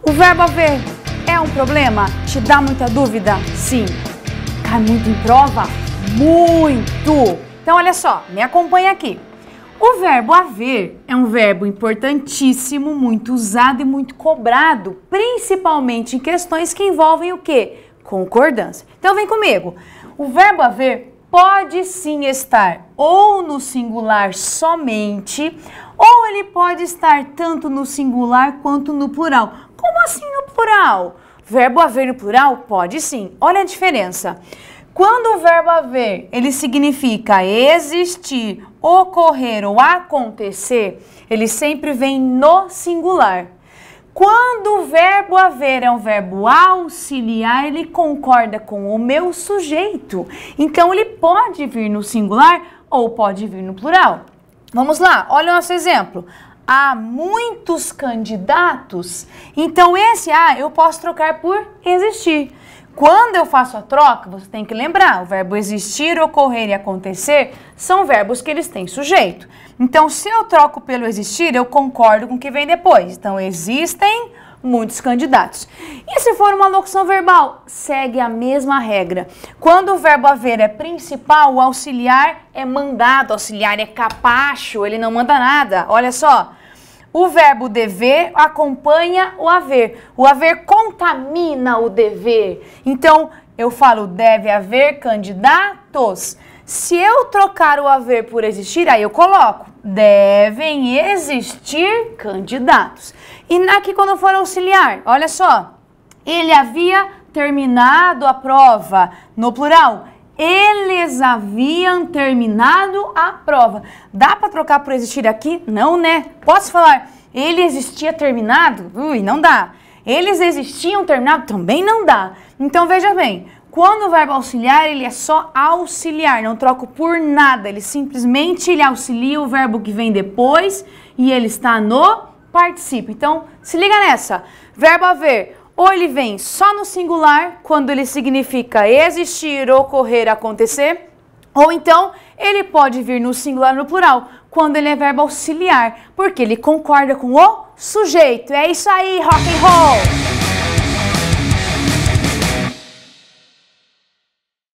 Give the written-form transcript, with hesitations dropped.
O verbo haver é um problema? Te dá muita dúvida? Sim. Cai muito em prova? Muito! Então olha só, me acompanha aqui. O verbo haver é um verbo importantíssimo, muito usado e muito cobrado, principalmente em questões que envolvem o quê? Concordância. Então vem comigo. O verbo haver pode sim estar ou no singular somente, ou ele pode estar tanto no singular quanto no plural. Como assim no plural? Verbo haver no plural? Pode sim. Olha a diferença. Quando o verbo haver, ele significa existir, ocorrer ou acontecer, ele sempre vem no singular. Quando o verbo haver é um verbo auxiliar, ele concorda com o meu sujeito. Então, ele pode vir no singular ou pode vir no plural. Vamos lá, olha o nosso exemplo. Há muitos candidatos, então esse eu posso trocar por existir. Quando eu faço a troca, você tem que lembrar, o verbo existir, ocorrer e acontecer são verbos que eles têm sujeito. Então, se eu troco pelo existir, eu concordo com o que vem depois. Então, existem muitos candidatos. E se for uma locução verbal, segue a mesma regra. Quando o verbo haver é principal, o auxiliar é mandado, o auxiliar é capacho, ele não manda nada. Olha só. O verbo dever acompanha o haver. O haver contamina o dever. Então, eu falo deve haver candidatos. Se eu trocar o haver por existir, aí eu coloco devem existir candidatos. E aqui quando for auxiliar, olha só. Ele havia terminado a prova. No plural, eles haviam terminado a prova. Dá para trocar por existir aqui? Não, né? Posso falar, ele existia terminado? Não dá. Eles existiam terminado? Também não dá. Então, veja bem, quando o verbo auxiliar, ele é só auxiliar, não troco por nada. Ele simplesmente auxilia o verbo que vem depois e ele está no particípio. Então, se liga nessa. Verbo haver. Ou ele vem só no singular, quando ele significa existir, ocorrer, acontecer. Ou então, ele pode vir no singular no plural, quando ele é verbo auxiliar, porque ele concorda com o sujeito. É isso aí, rock and roll!